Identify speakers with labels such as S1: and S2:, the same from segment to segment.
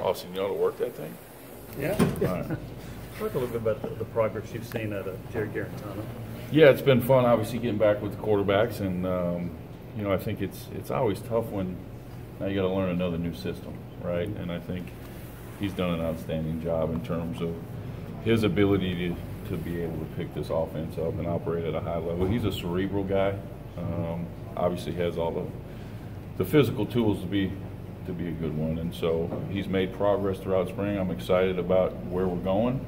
S1: Austin, you ought to work that thing?
S2: Yeah.
S1: All right.
S2: Talk a little bit about the progress you've seen at Jared Guarantano.
S1: Yeah, it's been fun, obviously, getting back with the quarterbacks. And, you know, I think it's always tough when now you got to learn another new system, right? And I think he's done an outstanding job in terms of his ability to be able to pick this offense up and operate at a high level. He's a cerebral guy. Obviously has all the physical tools to be a good one, and so he's made progress throughout spring. I'm excited about where we're going.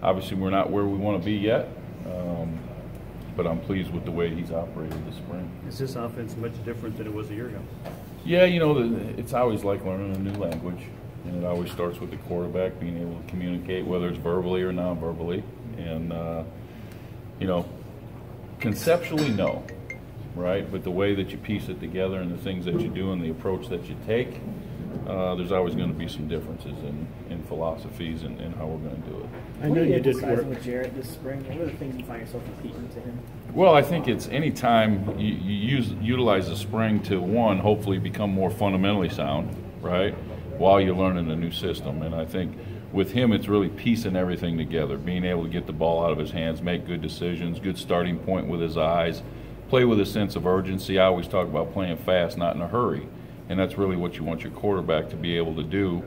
S1: Obviously, we're not where we want to be yet, but I'm pleased with the way he's operated this spring.
S2: Is this offense much different than it was a year ago?
S1: Yeah, you know, it's always like learning a new language, and it always starts with the quarterback being able to communicate, whether it's verbally or non-verbally. And, you know, conceptually, no, right? But the way that you piece it together and the things that you do and the approach that you take, there's always going to be some differences in philosophies and how we're going to do it.
S3: I know you did work with Jared this spring. What are the things you find yourself repeating to him?
S1: Well, I think it's any time you utilize the spring to, one, hopefully become more fundamentally sound, right, while you're learning a new system. And I think with him, it's really piecing everything together, being able to get the ball out of his hands, make good decisions, good starting point with his eyes, play with a sense of urgency. I always talk about playing fast, not in a hurry. And that's really what you want your quarterback to be able to do.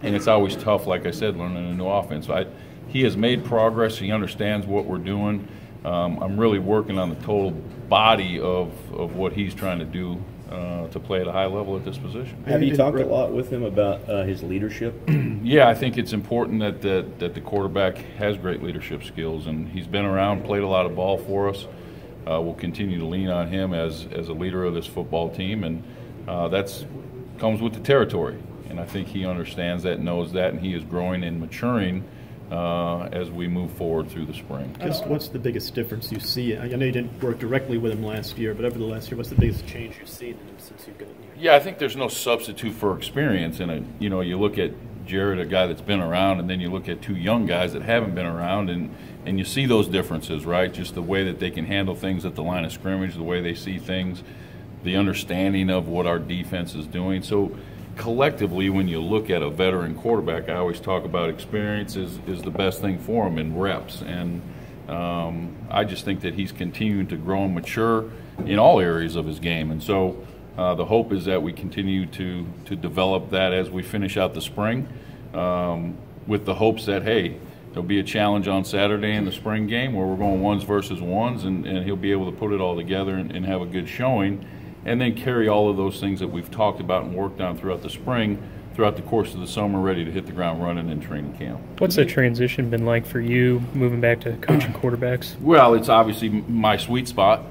S1: And it's always tough, like I said, learning a new offense. He has made progress. He understands what we're doing. I'm really working on the total body of what he's trying to do to play at a high level at this position.
S4: Have you talked a lot with him about his leadership?
S1: Yeah, I think it's important that the quarterback has great leadership skills, and he's been around, played a lot of ball for us. We'll continue to lean on him as a leader of this football team, and that comes with the territory. And I think he understands that, knows that, and he is growing and maturing as we move forward through the spring.
S5: What's the biggest difference you see? I know you didn't work directly with him last year, but over the last year, what's the biggest change you've seen in him since you've gotten here?
S1: Yeah, I think there's no substitute for experience. And you know, you look at Jared, a guy that's been around, and then you look at two young guys that haven't been around, and you see those differences, right? Just the way that they can handle things at the line of scrimmage, the way they see things, the understanding of what our defense is doing. So collectively, when you look at a veteran quarterback, I always talk about experience is the best thing for him in reps. And I just think that he's continuing to grow and mature in all areas of his game. And so the hope is that we continue to develop that as we finish out the spring, with the hopes that, hey, there'll be a challenge on Saturday in the spring game where we're going ones versus ones, and he'll be able to put it all together and have a good showing, and then carry all of those things that we've talked about and worked on throughout the spring, throughout the course of the summer, ready to hit the ground running in training camp.
S6: What's the transition been like for you, moving back to coaching quarterbacks?
S1: Well, it's obviously my sweet spot.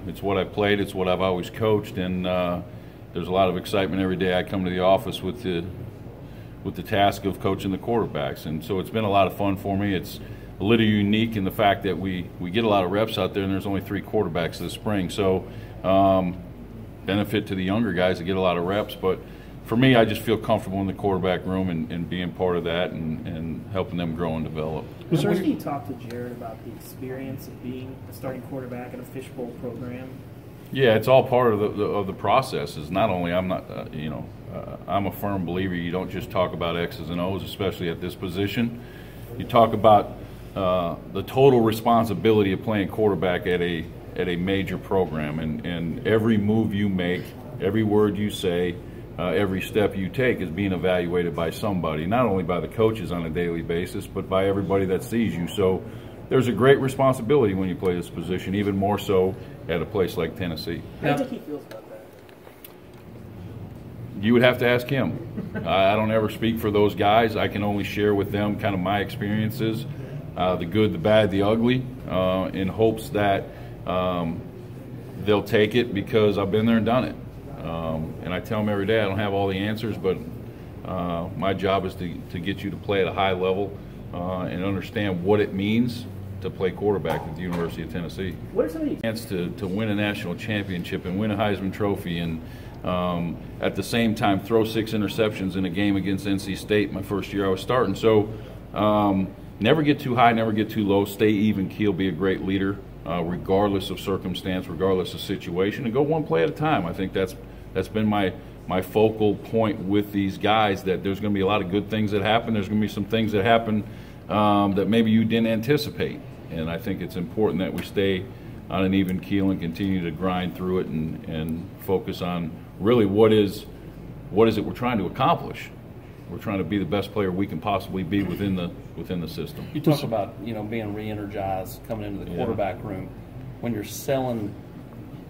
S1: It's what I played. It's what I've always coached, and there's a lot of excitement every day I come to the office with the task of coaching the quarterbacks. And so it's been a lot of fun for me. It's a little unique in the fact that we get a lot of reps out there, and there's only 3 quarterbacks this spring. So benefit to the younger guys to get a lot of reps. But for me, I just feel comfortable in the quarterback room and being part of that and helping them grow and develop.
S3: How much do you talk to Jared about the experience of being a starting quarterback in a fishbowl program?
S1: Yeah, it's all part of the process. Is not only I'm not I'm a firm believer you don't just talk about X's and O's, especially at this position. You talk about the total responsibility of playing quarterback at a major program, and every move you make, every word you say, every step you take is being evaluated by somebody, not only by the coaches on a daily basis, but by everybody that sees you. So there's a great responsibility when you play this position, even more so at a place like Tennessee.
S3: How do you think he feels about that?
S1: You would have to ask him. I don't ever speak for those guys. I can only share with them kind of my experiences, the good, the bad, the ugly, in hopes that they'll take it because I've been there and done it. And I tell them every day I don't have all the answers, but my job is to get you to play at a high level and understand what it means to play quarterback at the University of Tennessee.
S3: What are some of the
S1: chance to win a national championship and win a Heisman Trophy, and at the same time throw 6 interceptions in a game against NC State my first year I was starting. So never get too high, never get too low, stay even keel, be a great leader regardless of circumstance, regardless of situation, and go one play at a time. I think that's been my my focal point with these guys, that there's going to be a lot of good things that happen. There's going to be some things that happen that maybe you didn't anticipate. And I think it's important that we stay on an even keel and continue to grind through it and focus on really what is it we're trying to accomplish. We're trying to be the best player we can possibly be within the system.
S7: You talk about being re-energized coming into the quarterback room. When you're selling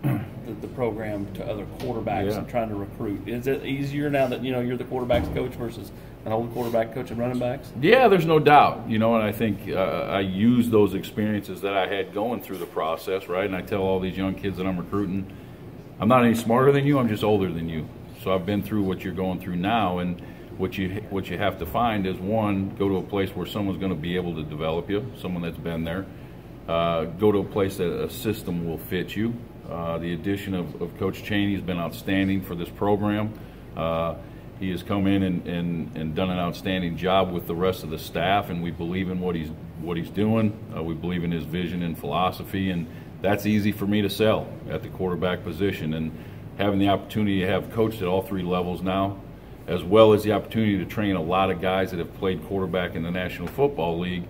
S7: the program to other quarterbacks and trying to recruit, is it easier now that you're the quarterbacks coach versus an old quarterback coach and running backs?
S1: Yeah, there's no doubt. And I think I use those experiences that I had going through the process, right? And I tell all these young kids that I'm recruiting, I'm not any smarter than you, I'm just older than you. So I've been through what you're going through now, and what you have to find is, one, go to a place where someone's going to be able to develop you, someone that's been there. Go to a place that a system will fit you. The addition of Coach Chaney has been outstanding for this program. He has come in and done an outstanding job with the rest of the staff, and we believe in what he's doing. We believe in his vision and philosophy, and that's easy for me to sell at the quarterback position. And having the opportunity to have coached at all three levels now, as well as the opportunity to train a lot of guys that have played quarterback in the National Football League,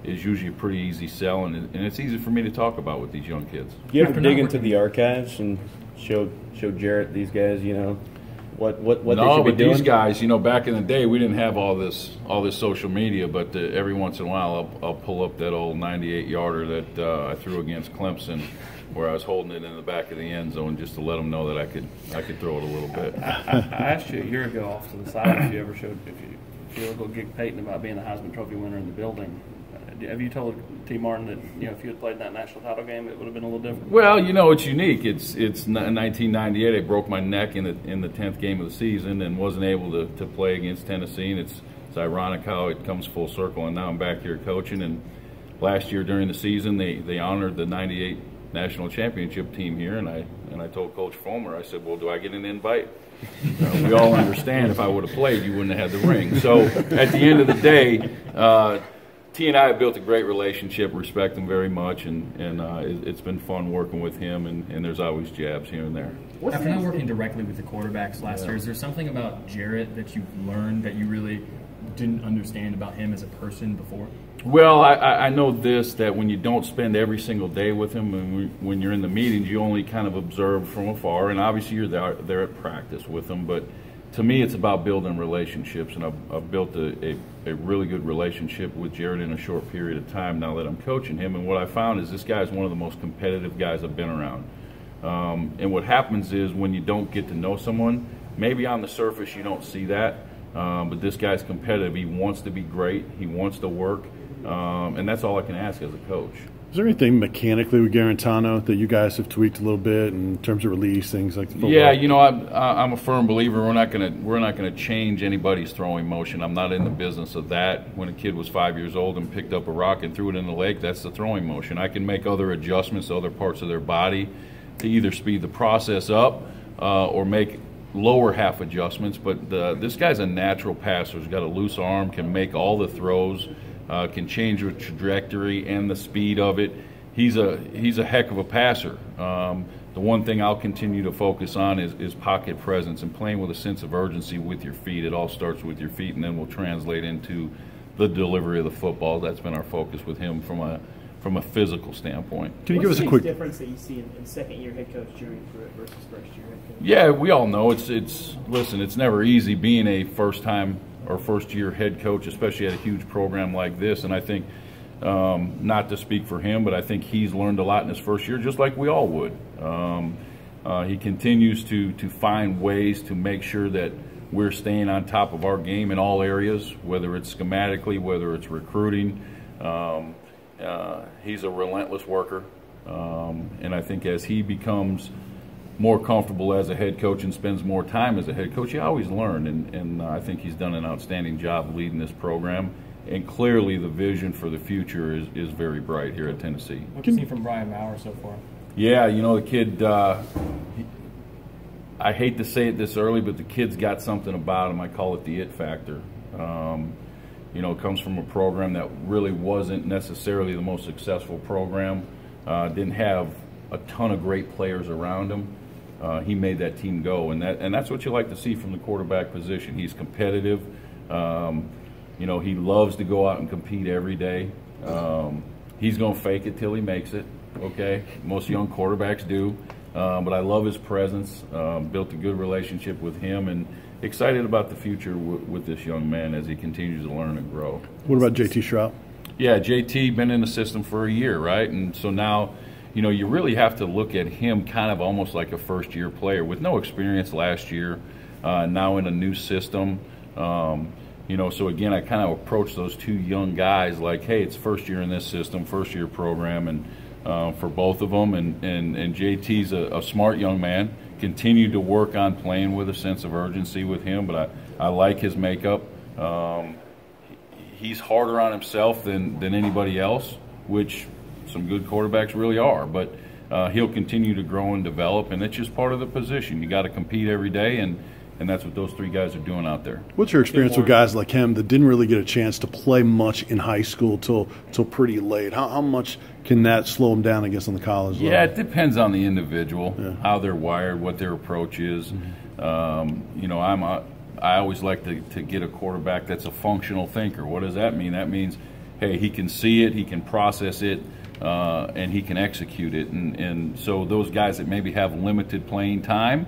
S1: is usually a pretty easy sell, and it's easy for me to talk about with these young kids.
S4: Do you ever dig into the archives and show Jarrett these guys, what they should be doing?
S1: No, but these guys, back in the day, we didn't have all this social media, but every once in a while I'll pull up that old 98-yarder that I threw against Clemson, where I was holding it in the back of the end zone just to let them know that I could throw it a little bit.
S7: I asked you a year ago off to the side if you ever ever go gig Peyton about being a Heisman Trophy winner in the building. Have you told T. Martin that if you had played in that national title game, it would have been a little different?
S1: Well, it's unique. It's 1998. I broke my neck in the 10th game of the season and wasn't able to play against Tennessee. And it's ironic how it comes full circle. And now I'm back here coaching. And last year during the season, they honored the '98 national championship team here. And I told Coach Fulmer, I said, well, do I get an invite? We all understand if I would have played, you wouldn't have had the ring. So at the end of the day, T and I have built a great relationship, respect him very much, and it's been fun working with him, and there's always jabs here and there.
S8: After not working directly with the quarterbacks last year, is there something about Jarrett that you've learned that you really didn't understand about him as a person before?
S1: Well, I know this, that when you don't spend every single day with him, and when you're in the meetings, you only kind of observe from afar, and obviously you're there at practice with him, but to me it's about building relationships, and I've built a really good relationship with Jarrett in a short period of time now that I'm coaching him, and what I found is this guy is one of the most competitive guys I've been around. And what happens is when you don't get to know someone, maybe on the surface you don't see that, but this guy's competitive. He wants to be great. He wants to work. And that's all I can ask as a coach.
S9: Is there anything mechanically with Guarantano that you guys have tweaked a little bit in terms of release, things like football?
S1: Yeah, I'm a firm believer we're not gonna change anybody's throwing motion. I'm not in the business of that. When a kid was 5 years old and picked up a rock and threw it in the lake, that's the throwing motion. I can make other adjustments to other parts of their body to either speed the process up or make lower half adjustments. But this guy's a natural passer. He's got a loose arm, can make all the throws. Can change the trajectory and the speed of it. He's a heck of a passer. The one thing I'll continue to focus on is pocket presence and playing with a sense of urgency with your feet. It all starts with your feet, and then will translate into the delivery of the football. That's been our focus with him from a physical standpoint.
S9: Can you give us a quick
S3: difference that you see in second-year head coach Jerry Pruitt versus first-year head coach?
S1: Yeah, we all know it's never easy being a first-time or first-year head coach, especially at a huge program like this. And I think, not to speak for him, but I think he's learned a lot in his first year, just like we all would. He continues to find ways to make sure that we're staying on top of our game in all areas, whether it's schematically, whether it's recruiting. He's a relentless worker, and I think as he becomes more comfortable as a head coach and spends more time as a head coach, you always learn, and I think he's done an outstanding job leading this program, and clearly the vision for the future is very bright here at Tennessee.
S8: What have you seen from Brian Maurer so far?
S1: Yeah, the kid, I hate to say it this early, but the kid's got something about him. I call it the it factor. Comes from a program that really wasn't necessarily the most successful program, didn't have a ton of great players around him. he made that team go, and that's what you like to see from the quarterback position. He's competitive. You know, he loves to go out and compete every day. He's going to fake it till he makes it. Okay, most young quarterbacks do, but I love his presence. Built a good relationship with him, and excited about the future with this young man as he continues to learn and grow.
S9: What about JT Shrout?
S1: Yeah, JT been in the system for a year, right? And so now, you know, you really have to look at him kind of almost like a first-year player with no experience last year, now in a new system. You know, so again, I kind of approach those two young guys like, hey, it's first year in this system, first-year program, and for both of them. And JT's a smart young man. Continued to work on playing with a sense of urgency with him, but I like his makeup. He's harder on himself than anybody else, which some good quarterbacks really are, but he'll continue to grow and develop, and it's just part of the position. You got to compete every day, and that's what those three guys are doing out there.
S9: What's your experience with guys like him that didn't really get a chance to play much in high school till pretty late? How much can that slow them down, I guess, on the college level?
S1: Yeah, it depends on the individual, how they're wired, what their approach is. You know, I always like to get a quarterback that's a functional thinker. What does that mean? That means, hey, he can see it, he can process it, and he can execute it. And so those guys that maybe have limited playing time,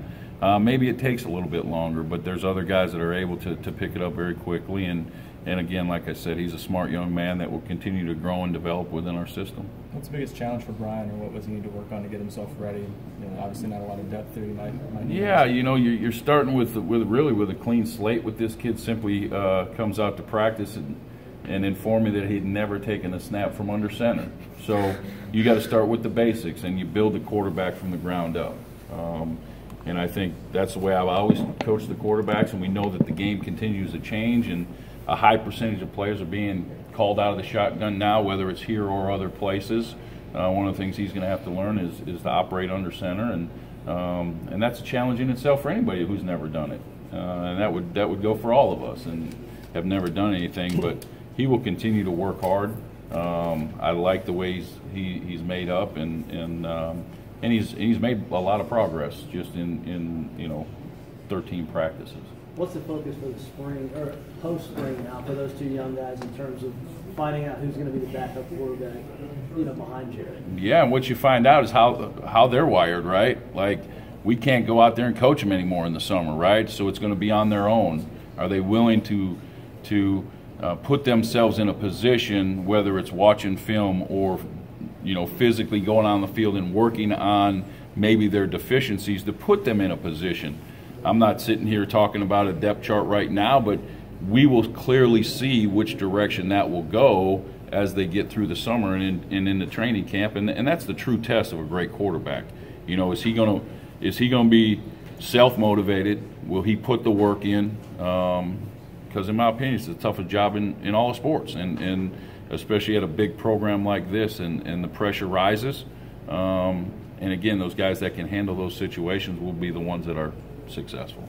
S1: maybe it takes a little bit longer, but there's other guys that are able to pick it up very quickly. And again, like I said, he's a smart young man that will continue to grow and develop within our system.
S8: What's the biggest challenge for Brian, or what does he need to work on to get himself ready? You know, obviously not a lot of depth there. He might need.
S1: Yeah, you know, you're starting with a clean slate with this kid. Simply comes out to practice and inform me that he'd never taken a snap from under center. So you got to start with the basics, and you build the quarterback from the ground up. And I think that's the way I've always coached the quarterbacks, and we know that the game continues to change, and a high percentage of players are being called out of the shotgun now, whether it's here or other places. One of the things he's going to have to learn is to operate under center, and that's a challenge in itself for anybody who's never done it. And that would go for all of us and have never done anything, but he will continue to work hard. I like the way he's made up, and he's made a lot of progress just in you know 13 practices.
S3: What's the focus for the spring or post-spring now for those two young guys in terms of finding out who's going to be the backup quarterback, you know, behind Jared?
S1: Yeah, and what you find out is how they're wired, right? Like, we can't go out there and coach them anymore in the summer, right? So it's going to be on their own. Are they willing to put themselves in a position, whether it's watching film or, you know, physically going on the field and working on maybe their deficiencies, to put them in a position? I'm not sitting here talking about a depth chart right now, but we will clearly see which direction that will go as they get through the summer and in the training camp, and that's the true test of a great quarterback. You know, is he going to be self-motivated? Will he put the work in? Because in my opinion, it's the toughest job in all sports, and especially at a big program like this, and the pressure rises. And again, those guys that can handle those situations will be the ones that are successful.